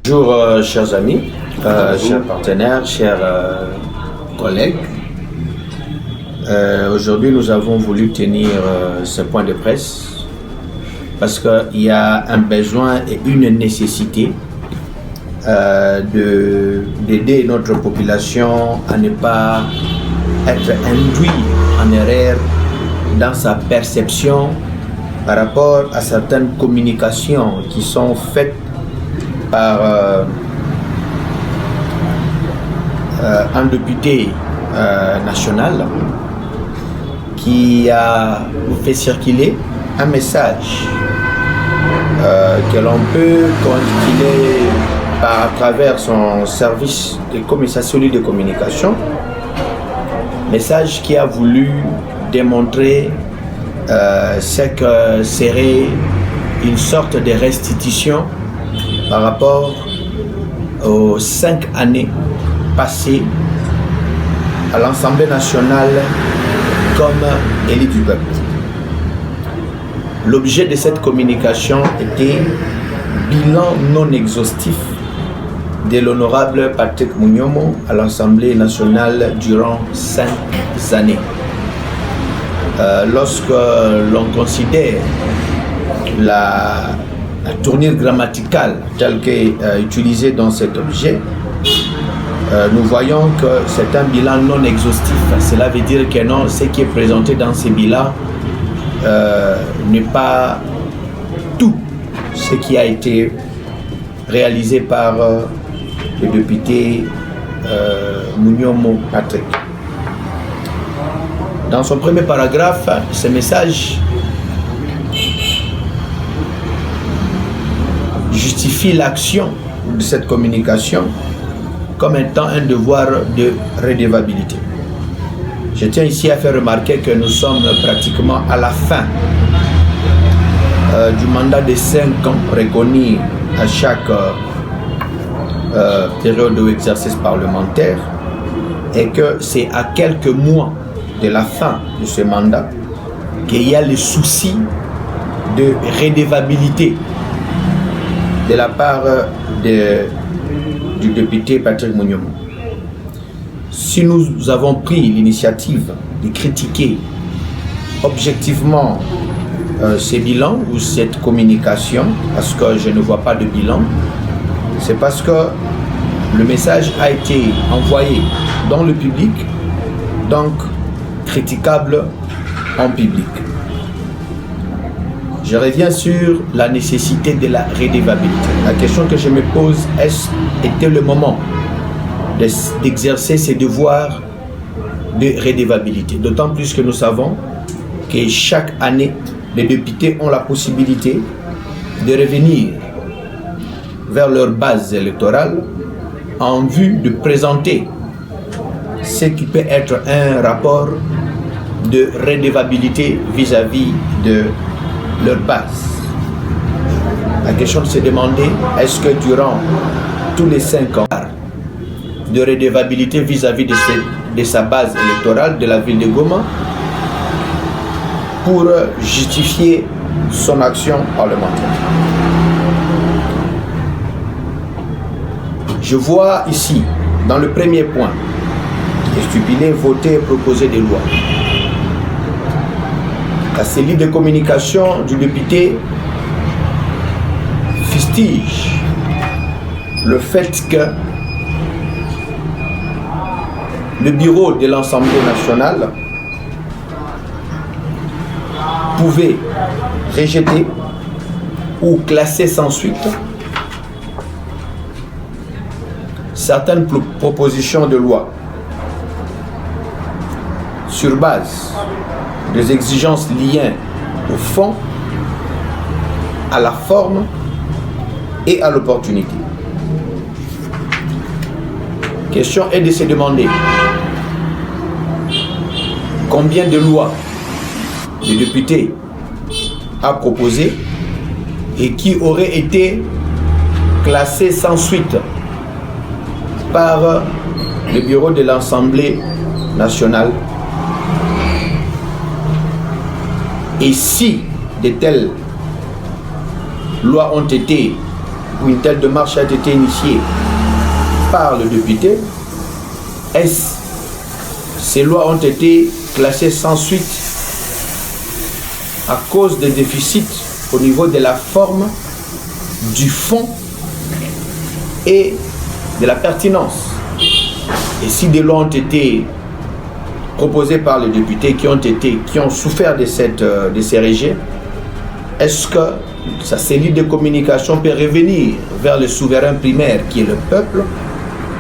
Bonjour chers amis, chers partenaires, chers collègues. Aujourd'hui nous avons voulu tenir ce point de presse parce qu'il y a un besoin et une nécessité d'aider notre population à ne pas être induit en erreur dans sa perception par rapport à certaines communications qui sont faites par un député national qui a fait circuler un message que l'on peut constituer à travers son service sa cellule de communication, message qui a voulu démontrer ce que serait une sorte de restitution par rapport aux 5 années passées à l'Assemblée nationale comme élu du peuple. L'objet de cette communication était bilan non exhaustif de l'honorable Patrick Munyoma à l'Assemblée nationale durant 5 années. Lorsque l'on considère la tournure grammaticale telle qu'est utilisée dans cet objet, nous voyons que c'est un bilan non exhaustif. Cela veut dire que non, ce qui est présenté dans ces bilans n'est pas tout ce qui a été réalisé par le député Munyoma Patrick. Dans son premier paragraphe, ce message justifie l'action de cette communication comme étant un devoir de redevabilité. Je tiens ici à faire remarquer que nous sommes pratiquement à la fin du mandat de 5 ans reconnu à chaque période d'exercice parlementaire et que c'est à quelques mois de la fin de ce mandat qu'il y a le souci de redevabilité de la part du député Patrick Munyoma. Si nous avons pris l'initiative de critiquer objectivement ces bilans ou cette communication, parce que je ne vois pas de bilan, c'est parce que le message a été envoyé dans le public, donc critiquable en public. Je reviens sur la nécessité de la redevabilité. La question que je me pose, était le moment d'exercer ces devoirs de redevabilité? D'autant plus que nous savons que chaque année, les députés ont la possibilité de revenir vers leur base électorale en vue de présenter ce qui peut être un rapport de redevabilité vis-à-vis de leur base. La question de se demander, est-ce que durant tous les 5 ans de redevabilité vis-à-vis de sa base électorale de la ville de Goma pour justifier son action parlementaire? Je vois ici, dans le premier point, qui est stipulé, voter et proposer des lois. La cellule de communication du député fustige le fait que le bureau de l'Assemblée nationale pouvait rejeter ou classer sans suite certaines propositions de loi sur base des exigences liées au fond, à la forme et à l'opportunité. Question est de se demander combien de lois le député a proposé et qui auraient été classées sans suite par le bureau de l'Assemblée nationale. Et si de telles lois ont été où une telle démarche a été initiée par le député, ces lois ont été classées sans suite à cause des déficits au niveau de la forme, du fond et de la pertinence. Et si des lois ont été proposées par les députés qui ont souffert de ces rejets, est-ce que sa cellule de communication peut revenir vers le souverain primaire qui est le peuple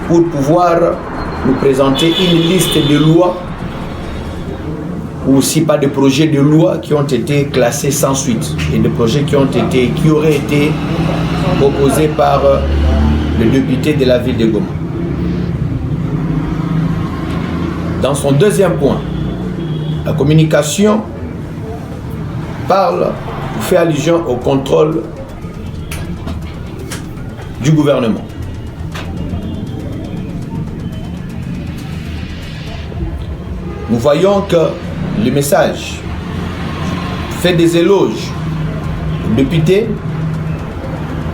pour pouvoir nous présenter une liste de lois ou aussi pas de projets de loi qui ont été classés sans suite et de projets qui auraient été proposés par le député de la ville de Goma. Dans son deuxième point, la communication fait allusion au contrôle du gouvernement. Nous voyons que le message fait des éloges au député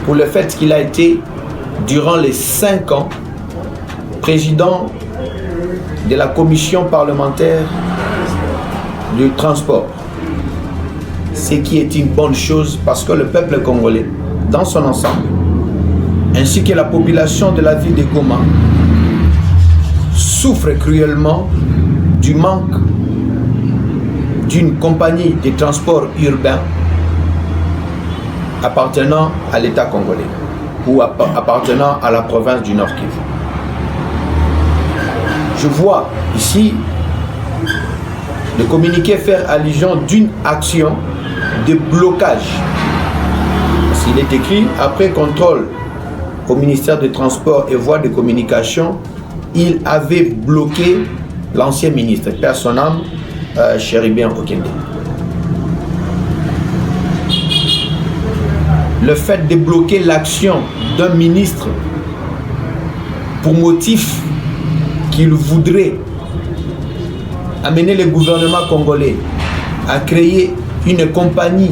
pour le fait qu'il a été, durant les 5 ans, président de la commission parlementaire du transport. Ce qui est une bonne chose parce que le peuple congolais, dans son ensemble, ainsi que la population de la ville de Goma, souffre cruellement du manque d'une compagnie de transport urbain appartenant à l'État congolais ou appartenant à la province du Nord Kivu. Je vois ici le communiqué faire allusion d'une action de blocage. S'il est écrit, après contrôle au ministère des Transports et Voies de Communication, il avait bloqué l'ancien ministre, père son âme, Chéribien Okende. Le fait de bloquer l'action d'un ministre pour motif qu'il voudrait amener le gouvernement congolais à créer une compagnie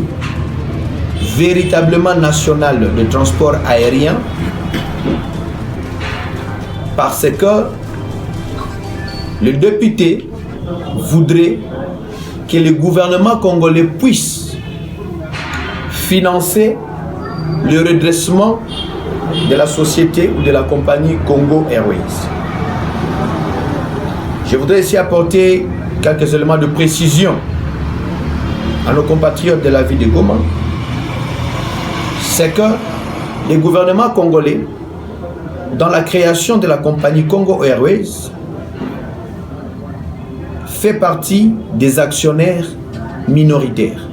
véritablement nationale de transport aérien, parce que le député voudrait que le gouvernement congolais puisse financer le redressement de la société ou de la compagnie Congo Airways. Je voudrais ici apporter quelques éléments de précision à nos compatriotes de la ville de Goma. C'est que le gouvernement congolais, dans la création de la compagnie Congo Airways, fait partie des actionnaires minoritaires.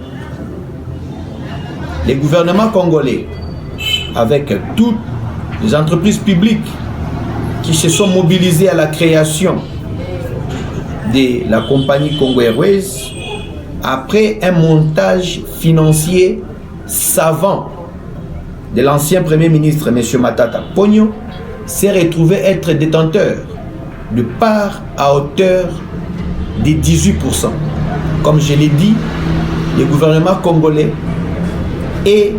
Les gouvernements congolais, avec toutes les entreprises publiques qui se sont mobilisées à la création de la compagnie Congo Airways, après un montage financier savant de l'ancien Premier ministre M. Matata Ponyo, s'est retrouvé être détenteur de parts à hauteur de 18%. Comme je l'ai dit, le gouvernement congolais est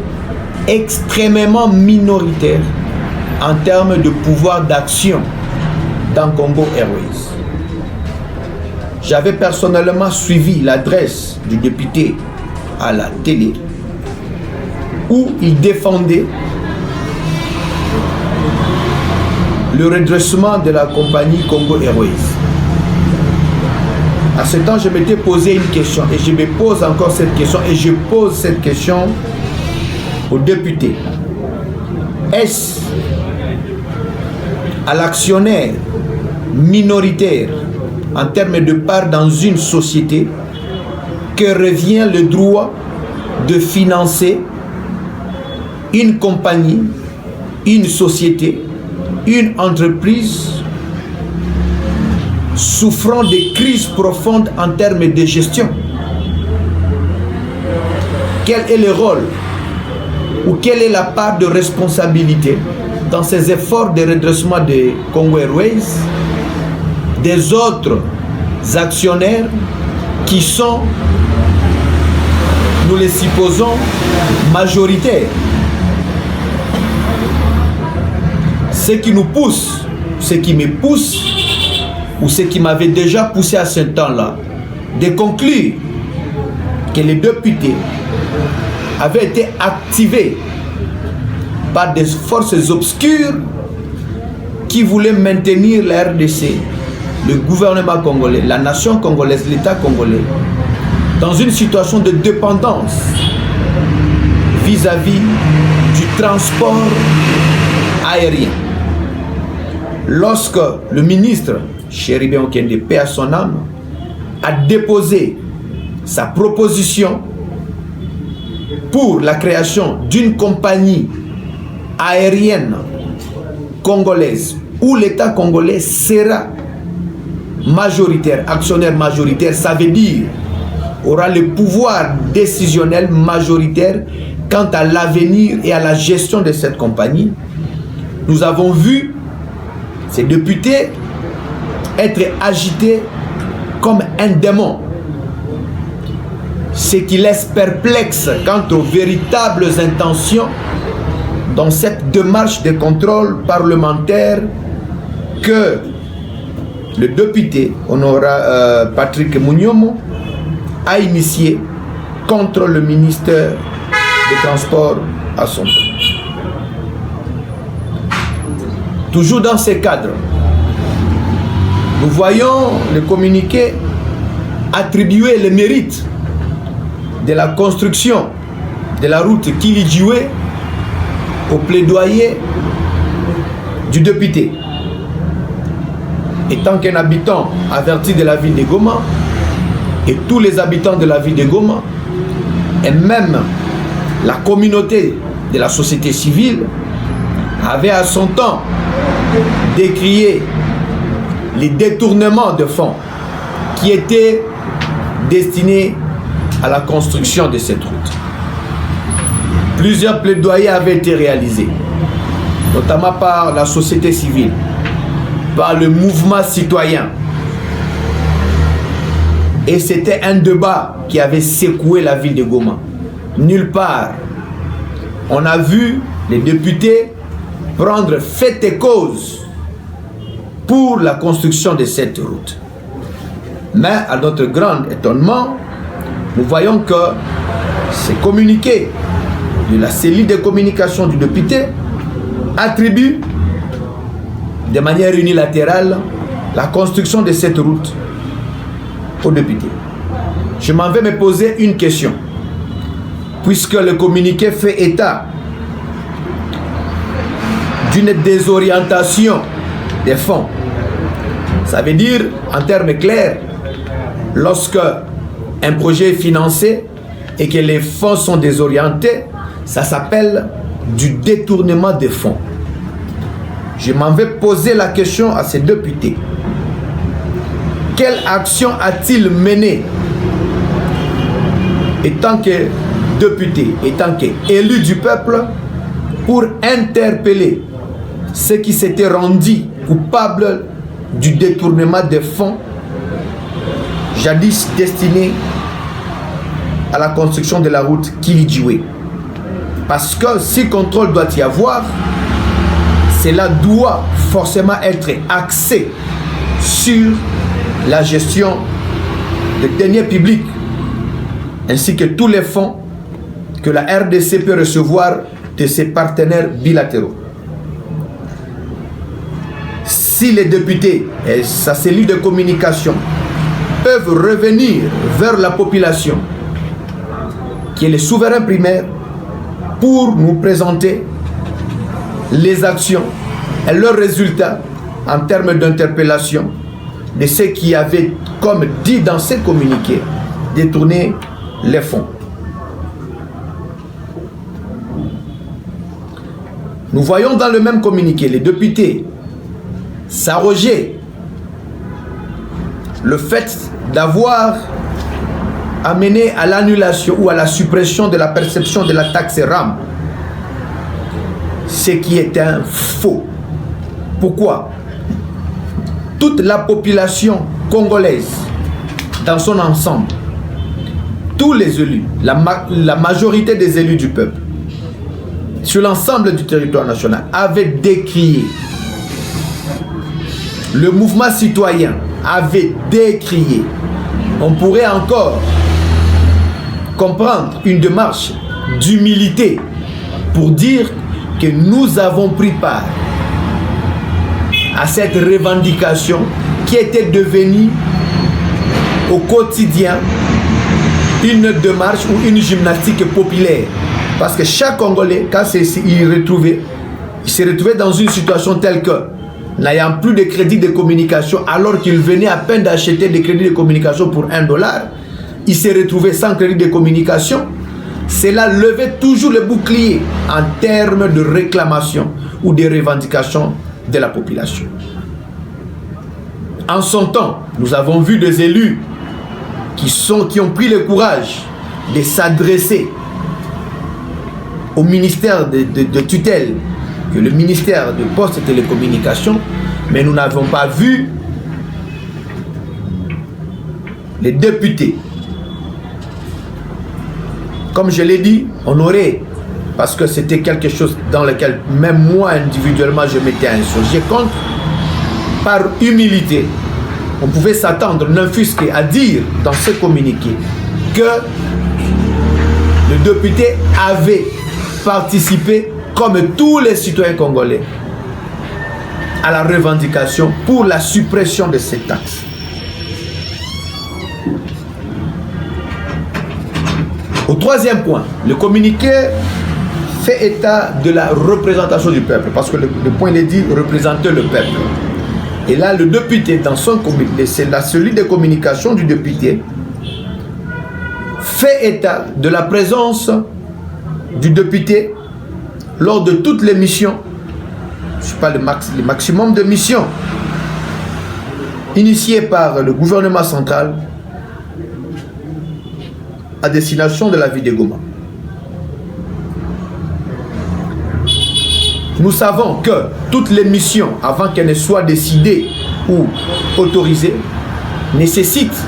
extrêmement minoritaire en termes de pouvoir d'action dans Congo Airways. J'avais personnellement suivi l'adresse du député à la télé où il défendait le redressement de la compagnie Congo Airways. À ce temps, je m'étais posé une question et je me pose encore cette question et je pose cette question au député. Est-ce à l'actionnaire minoritaire en termes de part dans une société que revient le droit de financer une compagnie, une société, une entreprise souffrant de crises profondes en termes de gestion? Quel est le rôle ou quelle est la part de responsabilité dans ces efforts de redressement de Congo Airways des autres actionnaires qui sont, nous les supposons, majoritaires? Ce qui nous pousse, ce qui me pousse, ou ce qui m'avait déjà poussé à ce temps-là, de conclure que les députés avaient été activés par des forces obscures qui voulaient maintenir la RDC, le gouvernement congolais, la nation congolaise, l'État congolais, dans une situation de dépendance vis-à-vis du transport aérien. Lorsque le ministre Chéribé Okende, paix à son âme, a déposé sa proposition pour la création d'une compagnie aérienne congolaise où l'État congolais sera majoritaire, actionnaire majoritaire, ça veut dire aura le pouvoir décisionnel majoritaire quant à l'avenir et à la gestion de cette compagnie. Nous avons vu ces députés être agités comme un démon, ce qui laisse perplexe quant aux véritables intentions dans cette démarche de contrôle parlementaire que le député Patrick Mouniomo a initié contre le ministère des Transports à son tour. Toujours dans ces cadres, nous voyons le communiqué attribuer le mérite de la construction de la route Kili-Djoué au plaidoyer du député. Étant qu'un habitant averti de la ville de Goma, et tous les habitants de la ville de Goma, et même la communauté de la société civile, avait à son temps décrié les détournements de fonds qui étaient destinés à la construction de cette route. Plusieurs plaidoyers avaient été réalisés, notamment par la société civile, par le mouvement citoyen. Et c'était un débat qui avait secoué la ville de Goma. Nulle part, on a vu les députés prendre fait et cause pour la construction de cette route. Mais à notre grand étonnement, nous voyons que ces communiqués de la cellule de communication du député attribuent de manière unilatérale la construction de cette route au député. Je m'en vais me poser une question. Puisque le communiqué fait état d'une désorientation des fonds, ça veut dire, en termes clairs, lorsque un projet est financé et que les fonds sont désorientés, ça s'appelle du détournement des fonds. Je m'en vais poser la question à ces députés. Quelle action a-t-il mené, étant que député, étant qu'élu du peuple, pour interpeller ceux qui s'étaient rendus coupables du détournement des fonds jadis destinés à la construction de la route Kili-Djoué? Parce que si contrôle doit y avoir, cela doit forcément être axé sur la gestion des deniers publics ainsi que tous les fonds que la RDC peut recevoir de ses partenaires bilatéraux. Si les députés et sa cellule de communication peuvent revenir vers la population, qui est le souverain primaire, pour nous présenter les actions et leurs résultats en termes d'interpellation de ceux qui avaient, comme dit dans ces communiqués, détourné les fonds. Nous voyons dans le même communiqué les députés s'arroger le fait d'avoir amené à l'annulation ou à la suppression de la perception de la taxe RAM, ce qui est un faux. Pourquoi? Toute la population congolaise dans son ensemble, tous les élus, la majorité des élus du peuple sur l'ensemble du territoire national avaient décrié le mouvement citoyen avait décrié, on pourrait encore comprendre une démarche d'humilité pour dire que nous avons pris part à cette revendication qui était devenue au quotidien une démarche ou une gymnastique populaire. Parce que chaque Congolais, quand il s'est retrouvé dans une situation telle que, n'ayant plus de crédit de communication, alors qu'il venait à peine d'acheter des crédits de communication pour $1, il s'est retrouvé sans crédit de communication. Cela levait toujours le bouclier en termes de réclamation ou de revendication de la population. En son temps, nous avons vu des élus qui ont pris le courage de s'adresser au ministère de tutelle, que le ministère de Poste et Télécommunications, mais nous n'avons pas vu les députés. Comme je l'ai dit, on aurait, parce que c'était quelque chose dans lequel même moi individuellement je m'étais insurgé contre, par humilité, on pouvait s'attendre, ne fût-ce qu'à dire dans ce communiqué que le député avait participé, comme tous les citoyens congolais, à la revendication pour la suppression de ces taxes. Au troisième point, le communiqué fait état de la représentation du peuple, parce que le point il est dit représenter le peuple. Et là, le député, dans son communiqué, c'est celui de communication du député, fait état de la présence du député lors de toutes les missions, je ne sais pas le maximum de missions initiées par le gouvernement central à destination de la ville de Goma. Nous savons que toutes les missions, avant qu'elles ne soient décidées ou autorisées, nécessitent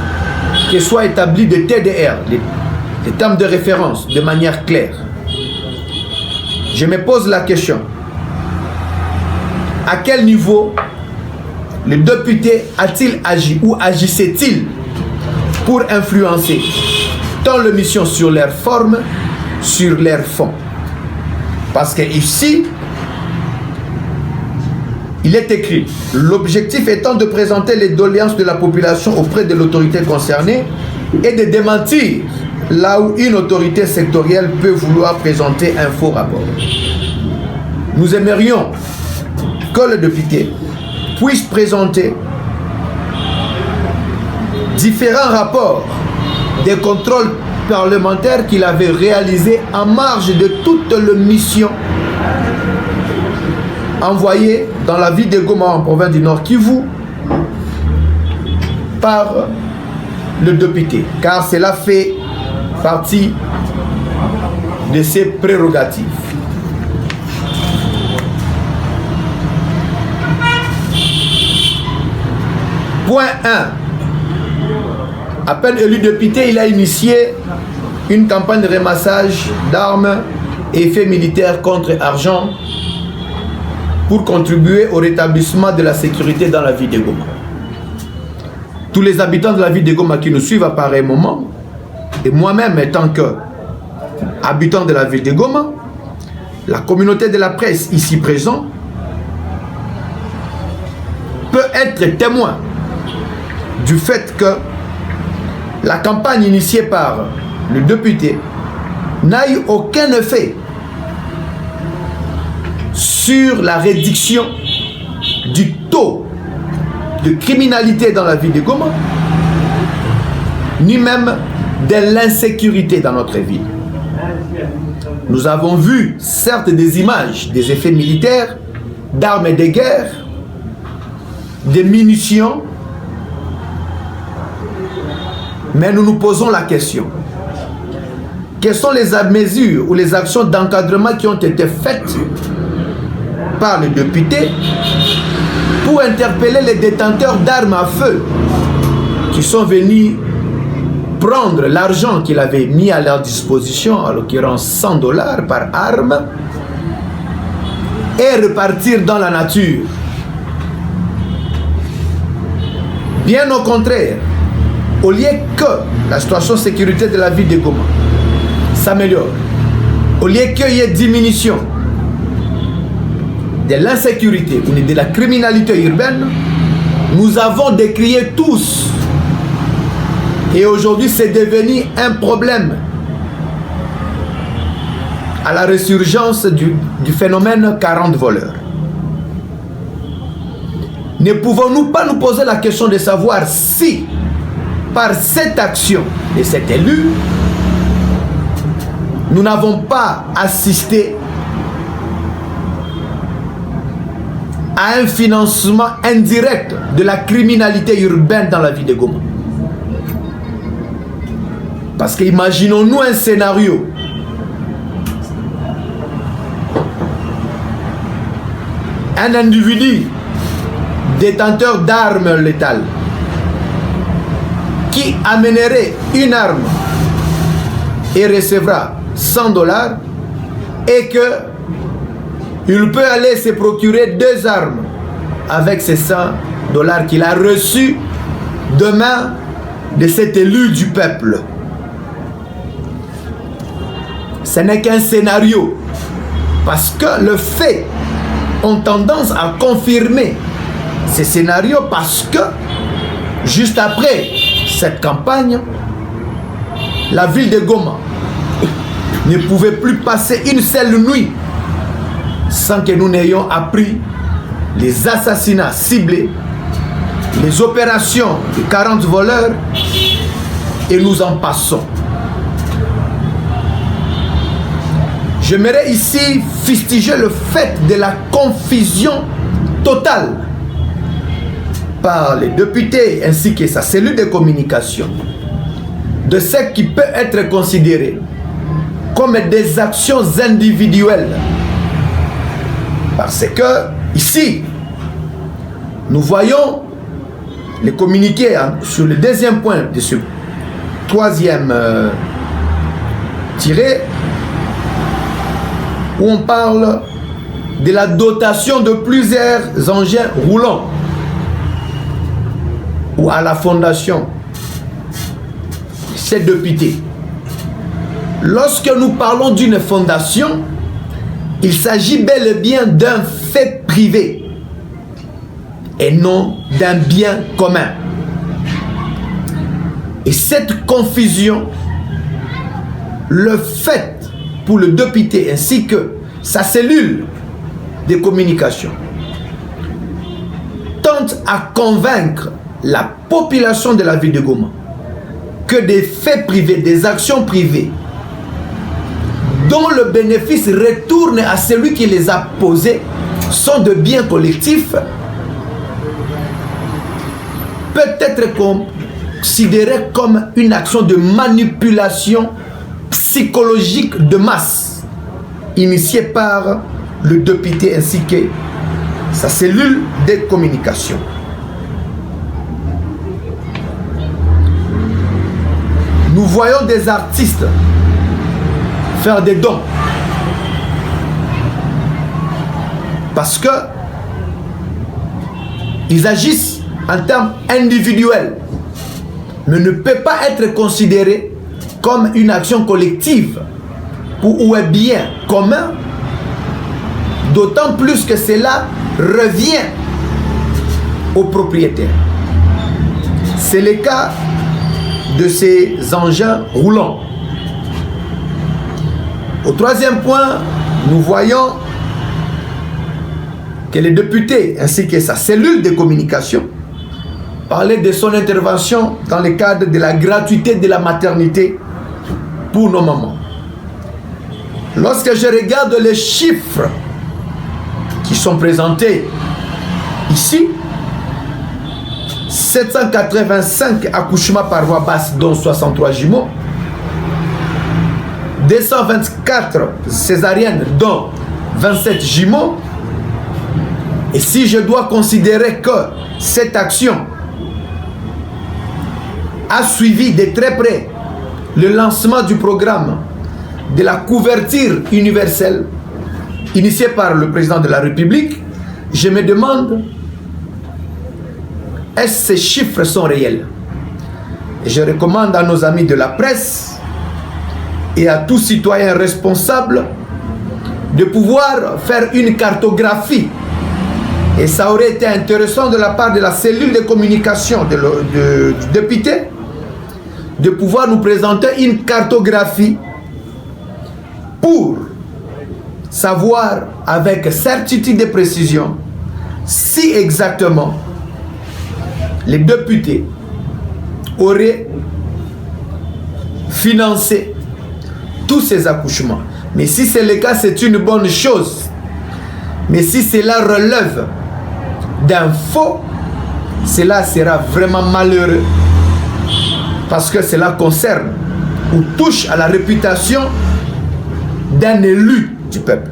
qu'elles soient établies de TDR, des termes de référence, de manière claire. Je me pose la question, à quel niveau le député a-t-il agi ou agissait-il pour influencer tant les missions sur leur forme, sur leur fond? Parce que ici, il est écrit, l'objectif étant de présenter les doléances de la population auprès de l'autorité concernée et de démentir là où une autorité sectorielle peut vouloir présenter un faux rapport. Nous aimerions que le député puisse présenter différents rapports des contrôles parlementaires qu'il avait réalisés en marge de toutes les missions envoyées dans la ville de Goma en province du Nord Kivu par le député, car cela fait partie de ses prérogatives. Point 1. À peine élu député, il a initié une campagne de ramassage d'armes et effets militaires contre argent pour contribuer au rétablissement de la sécurité dans la ville de Goma. Tous les habitants de la ville de Goma qui nous suivent à pareil moment, et moi-même étant que habitant de la ville de Goma, la communauté de la presse ici présente peut être témoin du fait que la campagne initiée par le député n'a eu aucun effet sur la réduction du taux de criminalité dans la ville de Goma, ni même de l'insécurité dans notre ville. Nous avons vu certes des images des effets militaires, d'armes de guerre, des munitions, mais nous nous posons la question, quelles sont les mesures ou les actions d'encadrement qui ont été faites par le député pour interpeller les détenteurs d'armes à feu qui sont venus prendre l'argent qu'il avait mis à leur disposition, en l'occurrence $100 par arme, et repartir dans la nature. Bien au contraire, au lieu que la situation de sécurité de la ville de Goma s'améliore, au lieu qu'il y ait diminution de l'insécurité ou de la criminalité urbaine, nous avons décrié tous. Et aujourd'hui, c'est devenu un problème à la résurgence du phénomène 40 voleurs. Ne pouvons-nous pas nous poser la question de savoir si, par cette action de cet élu, nous n'avons pas assisté à un financement indirect de la criminalité urbaine dans la ville de Goma? Parce que imaginons-nous un scénario. Un individu détenteur d'armes létales qui amènerait une arme et recevra 100 $ et que il peut aller se procurer 2 armes avec ces 100 $ qu'il a reçus de main de cet élu du peuple. Ce n'est qu'un scénario, parce que le fait ont tendance à confirmer ces scénarios, parce que juste après cette campagne, la ville de Goma ne pouvait plus passer une seule nuit sans que nous n'ayons appris les assassinats ciblés, les opérations de 40 voleurs, et nous en passons. J'aimerais ici fustiger le fait de la confusion totale par les députés ainsi que sa cellule de communication de ce qui peut être considéré comme des actions individuelles. Parce que ici, nous voyons les communiqués sur le deuxième point de ce troisième tiré, où on parle de la dotation de plusieurs engins roulants ou à la fondation ces députés. Lorsque nous parlons d'une fondation, il s'agit bel et bien d'un fait privé et non d'un bien commun. Et cette confusion, le fait pour le député ainsi que sa cellule de communication, tente à convaincre la population de la ville de Goma que des faits privés, des actions privées dont le bénéfice retourne à celui qui les a posés sont de biens collectifs, peut être considéré comme une action de manipulation psychologique de masse initiée par le député ainsi que sa cellule de communication. Nous voyons des artistes faire des dons parce que ils agissent en termes individuels, mais ne peut pas être considéré comme une action collective ou un bien commun, d'autant plus que cela revient aux propriétaires. C'est le cas de ces engins roulants. Au troisième point, nous voyons que les députés ainsi que sa cellule de communication parlaient de son intervention dans le cadre de la gratuité de la maternité pour nos mamans. Lorsque je regarde les chiffres qui sont présentés ici, 785 accouchements par voie basse, dont 63 jumeaux, 224 césariennes, dont 27 jumeaux. Et si je dois considérer que cette action a suivi de très près le lancement du programme de la couverture universelle initié par le président de la République, je me demande est-ce que ces chiffres sont réels? Et je recommande à nos amis de la presse et à tout citoyen responsable de pouvoir faire une cartographie. Et ça aurait été intéressant de la part de la cellule de communication du député de pouvoir nous présenter une cartographie pour savoir avec certitude et précision si exactement les députés auraient financé tous ces accouchements. Mais si c'est le cas, c'est une bonne chose. Mais si cela relève d'un faux, cela sera vraiment malheureux. Parce que cela concerne ou touche à la réputation d'un élu du peuple.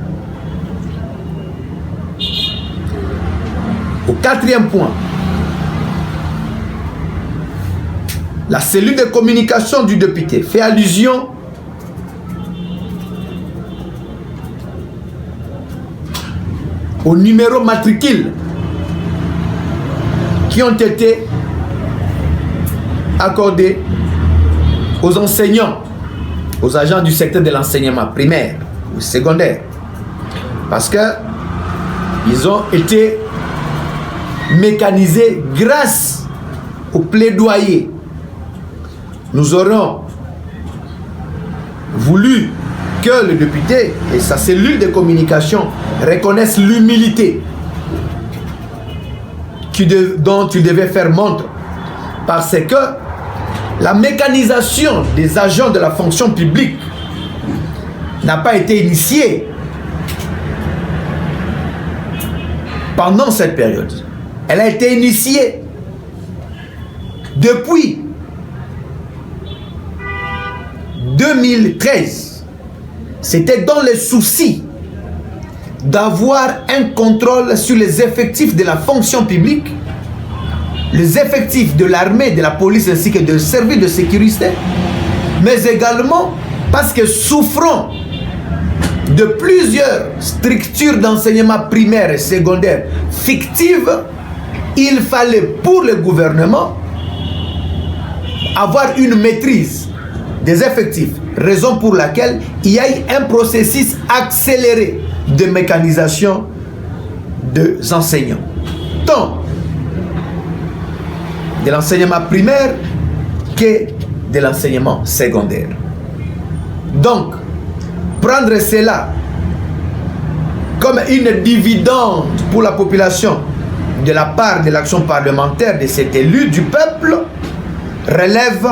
Au quatrième point, la cellule de communication du député fait allusion aux numéros matricules qui ont été accordés aux enseignants, aux agents du secteur de l'enseignement primaire ou secondaire. Parce que ils ont été mécanisés grâce au plaidoyer. Nous aurons voulu que le député et sa cellule de communication reconnaissent l'humilité dont il devait faire montre. Parce que la mécanisation des agents de la fonction publique n'a pas été initiée pendant cette période. Elle a été initiée depuis 2013. C'était dans le souci d'avoir un contrôle sur les effectifs de la fonction publique, les effectifs de l'armée, de la police ainsi que de services de sécurité, mais également parce que souffrant de plusieurs structures d'enseignement primaire et secondaire fictives, il fallait pour le gouvernement avoir une maîtrise des effectifs, raison pour laquelle il y a eu un processus accéléré de mécanisation des enseignants, tant de l'enseignement primaire que de l'enseignement secondaire. Donc, prendre cela comme une dividende pour la population de la part de l'action parlementaire de cet élu du peuple relève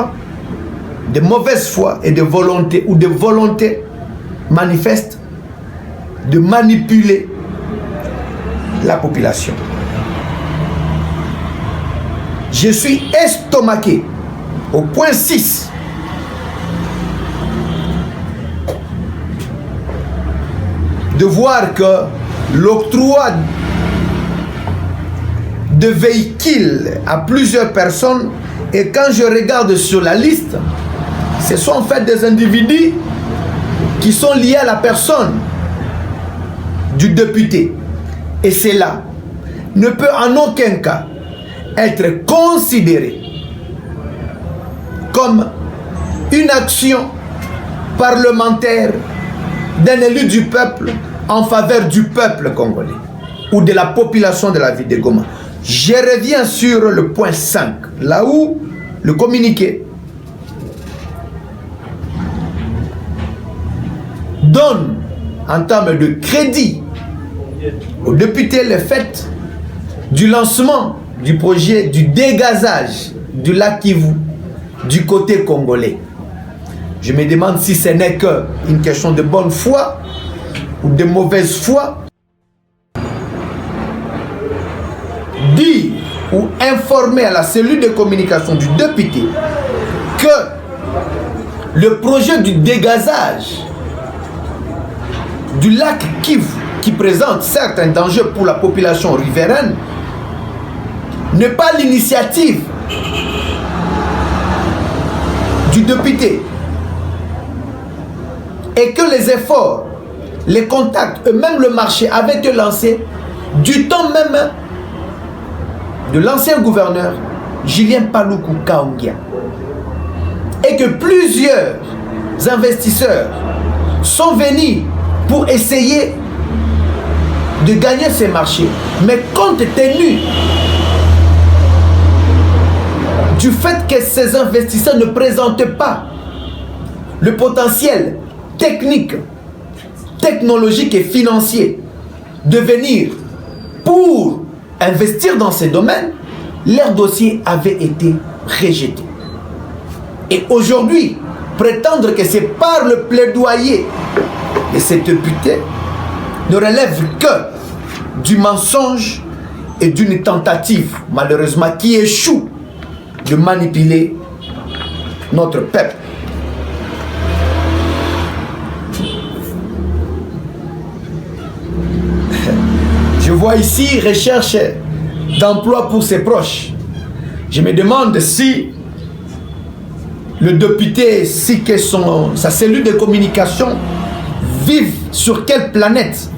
de mauvaise foi et de volonté ou de volonté manifeste de manipuler la population. Je suis estomaqué au point 6 de voir que l'octroi de véhicules à plusieurs personnes, et quand je regarde sur la liste, ce sont en fait des individus qui sont liés à la personne du député. Et cela ne peut en aucun cas être considéré comme une action parlementaire d'un élu du peuple en faveur du peuple congolais ou de la population de la ville de Goma. Je reviens sur le point 5, là où le communiqué donne en termes de crédit aux députés le fait du lancement du projet du dégazage du lac Kivu du côté congolais. Je me demande si ce n'est qu'une question de bonne foi ou de mauvaise foi. Dire ou informer à la cellule de communication du député que le projet du dégazage du lac Kivu, qui présente certains dangers pour la population riveraine, n'est pas l'initiative du député, et que les efforts, les contacts et même le marché avaient été lancés du temps même de l'ancien gouverneur Julien Paluku Kahongia, et que plusieurs investisseurs sont venus pour essayer de gagner ces marchés, mais compte tenu du fait que ces investisseurs ne présentent pas le potentiel technique, technologique et financier de venir pour investir dans ces domaines, leur dossier avait été rejeté. Et aujourd'hui, prétendre que c'est par le plaidoyer de ces députés ne relève que du mensonge et d'une tentative, malheureusement, qui échoue de manipuler notre peuple. Je vois ici recherche d'emploi pour ses proches. Je me demande si le député, si que sa cellule de communication vive sur quelle planète.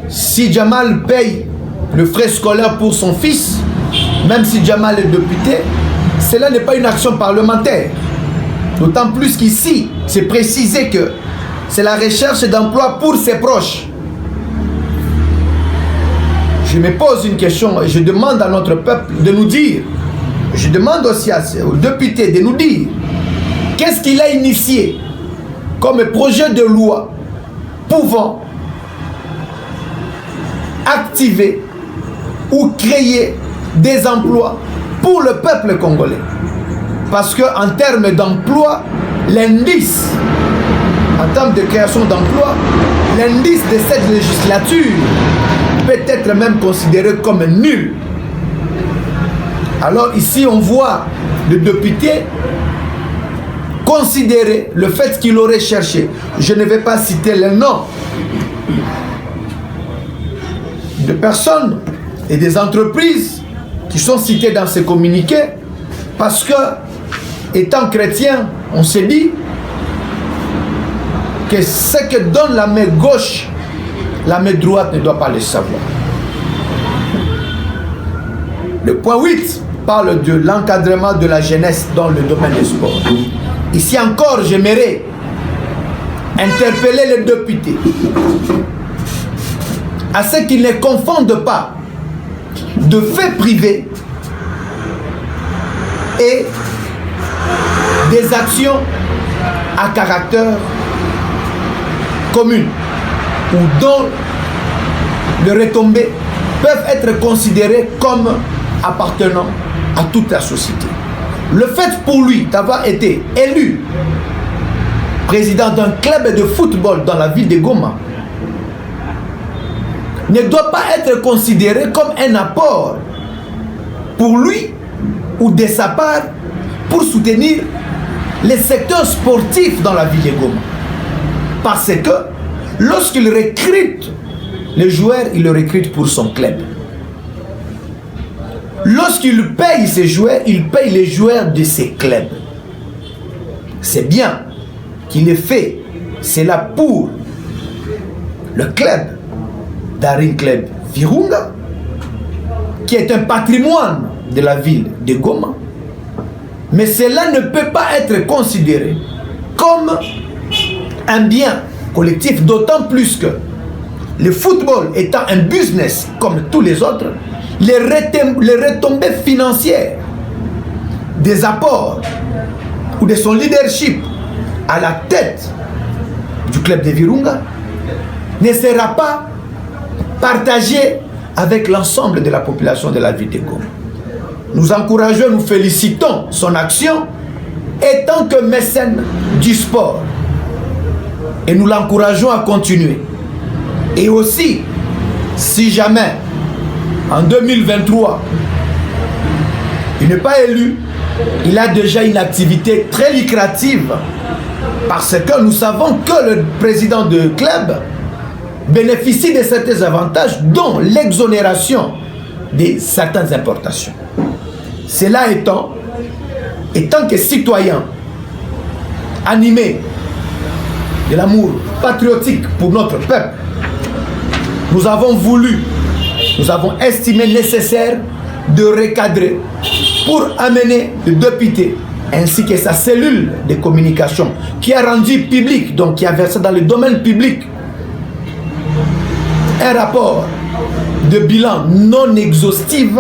Si Jamal paye le frais scolaire pour son fils, même si Jamal est député, cela n'est pas une action parlementaire. D'autant plus qu'ici, c'est précisé que c'est la recherche d'emploi pour ses proches. Je me pose une question et je demande à notre peuple de nous dire, je demande aussi aux députés de nous dire, qu'est-ce qu'il a initié comme projet de loi pouvant activer ou créer des emplois pour le peuple congolais. Parce qu'en termes d'emploi, l'indice, en termes de création d'emplois, l'indice de cette législature peut être même considéré comme nul. Alors ici, on voit le député considérer le fait qu'il aurait cherché, je ne vais pas citer les noms de personnes et des entreprises qui sont citées dans ces communiqués, parce que, étant chrétien, on s'est dit que ce que donne la main gauche, la main droite ne doit pas le savoir. Le point 8 parle de l'encadrement de la jeunesse dans le domaine du sport. Ici encore, j'aimerais interpeller les députés à ce qu'ils ne confondent pas de faits privés et des actions à caractère commun ou dont les retombées peuvent être considérées comme appartenant à toute la société. Le fait pour lui d'avoir été élu président d'un club de football dans la ville de Goma ne doit pas être considéré comme un apport pour lui ou de sa part pour soutenir les secteurs sportifs dans la ville de Goma. Parce que lorsqu'il recrute les joueurs, il le recrute pour son club. Lorsqu'il paye ses joueurs, il paye les joueurs de ses clubs. C'est bien qu'il ait fait cela pour le club Daring Club Virunga, qui est un patrimoine de la ville de Goma. Mais cela ne peut pas être considéré comme un bien collectif, d'autant plus que le football étant un business comme tous les autres, les retombées financières des apports ou de son leadership à la tête du club de Virunga ne sera pas partagé avec l'ensemble de la population de la ville de Goma. Nous encourageons, nous félicitons son action étant que mécène du sport. Et nous l'encourageons à continuer. Et aussi, si jamais, en 2023, il n'est pas élu, il a déjà une activité très lucrative, parce que nous savons que le président du club bénéficie de certains avantages, dont l'exonération de certaines importations. Cela étant, étant que citoyen animé de l'amour patriotique pour notre peuple, nous avons voulu nous avons estimé nécessaire de recadrer pour amener le député ainsi que sa cellule de communication qui a rendu public, donc qui a versé dans le domaine public, un rapport de bilan non exhaustif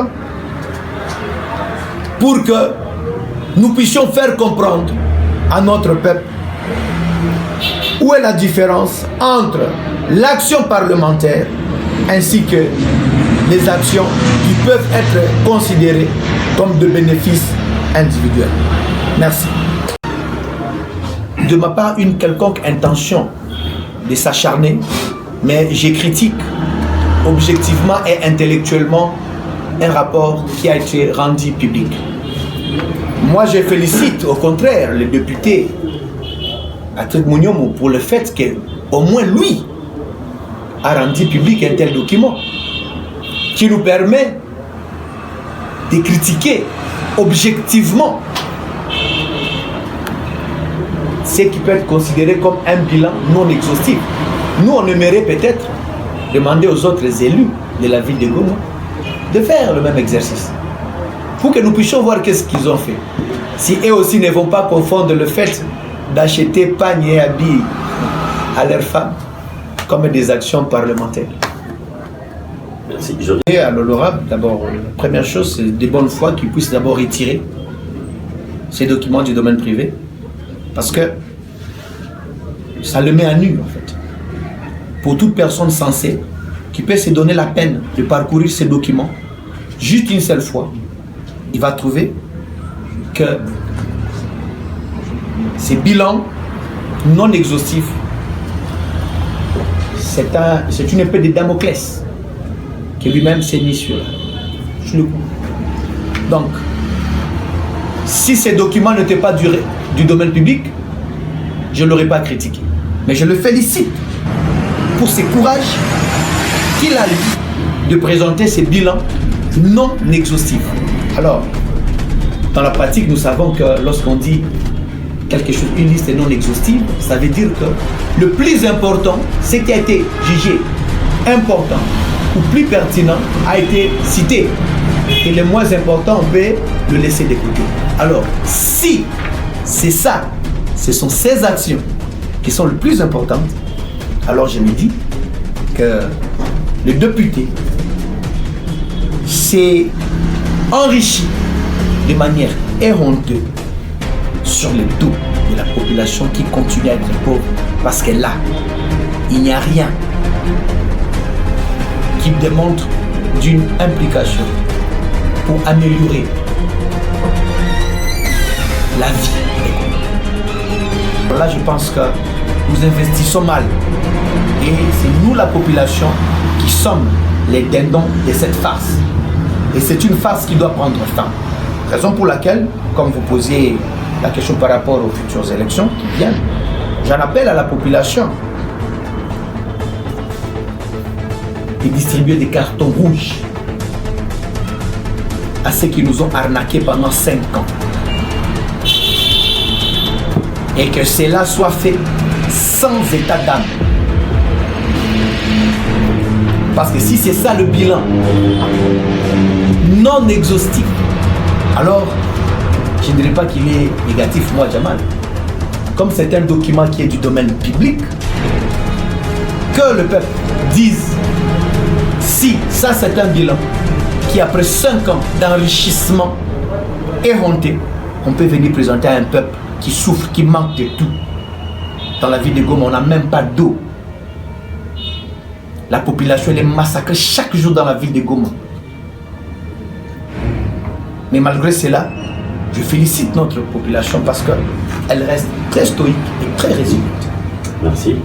pour que nous puissions faire comprendre à notre peuple où est la différence entre l'action parlementaire ainsi que les actions qui peuvent être considérées comme de bénéfices individuels. Merci. De ma part, une quelconque intention de s'acharner, mais je critique objectivement et intellectuellement un rapport qui a été rendu public. Moi, je félicite au contraire le député Patrick Mouniomo pour le fait qu'au moins lui a rendu public un tel document qui nous permet de critiquer objectivement ce qui peut être considéré comme un bilan non exhaustif. Nous, on aimerait peut-être demander aux autres élus de la ville de Goma de faire le même exercice pour que nous puissions voir qu'est-ce qu'ils ont fait. Si eux aussi ne vont pas confondre le fait d'acheter paniers et habits à leurs femmes comme des actions parlementaires. Merci. Et à l'honorable, d'abord, la première chose, c'est de bonne foi qu'ils puissent d'abord retirer ces documents du domaine privé parce que ça le met à nu en fait. Pour toute personne sensée qui peut se donner la peine de parcourir ces documents juste une seule fois, il va trouver que ces bilans non exhaustifs, c'est une épée de Damoclès qui lui-même s'est mis sur le coup. Donc, si ces documents n'étaient pas du domaine public, je ne l'aurais pas critiqué. Mais je le félicite pour ce courage qu'il a eu de présenter ces bilans non exhaustifs. Alors, dans la pratique, nous savons que lorsqu'on dit quelque chose, une liste non exhaustive, ça veut dire que le plus important, ce qui a été jugé important ou plus pertinent, a été cité. Et le moins important, on peut le laisser de côté. Alors, si c'est ça, ce sont ces actions qui sont les plus importantes, alors je me dis que le député s'est enrichi de manière éhonteuse sur le dos de la population qui continue à être pauvre, parce que là, il n'y a rien qui démontre d'une implication pour améliorer la vie. Là, je pense que nous investissons mal et c'est nous, la population, qui sommes les dindons de cette farce. Et c'est une farce qui doit prendre fin. Raison pour laquelle, comme vous posiez la question par rapport aux futures élections qui viennent, j'en appelle à la population de distribuer des cartons rouges à ceux qui nous ont arnaqués pendant 5 ans. Et que cela soit fait sans état d'âme. Parce que si c'est ça le bilan non exhaustif, alors je ne dirais pas qu'il est négatif, moi, Jamal. Comme c'est un document qui est du domaine public, que le peuple dise si ça c'est un bilan qui après 5 ans d'enrichissement éhonté, on peut venir présenter à un peuple qui souffre, qui manque de tout. Dans la ville de Goma, on n'a même pas d'eau. La population elle est massacrée chaque jour dans la ville de Goma. Mais malgré cela, je félicite notre population parce qu'elle reste très stoïque et très résiliente. Merci.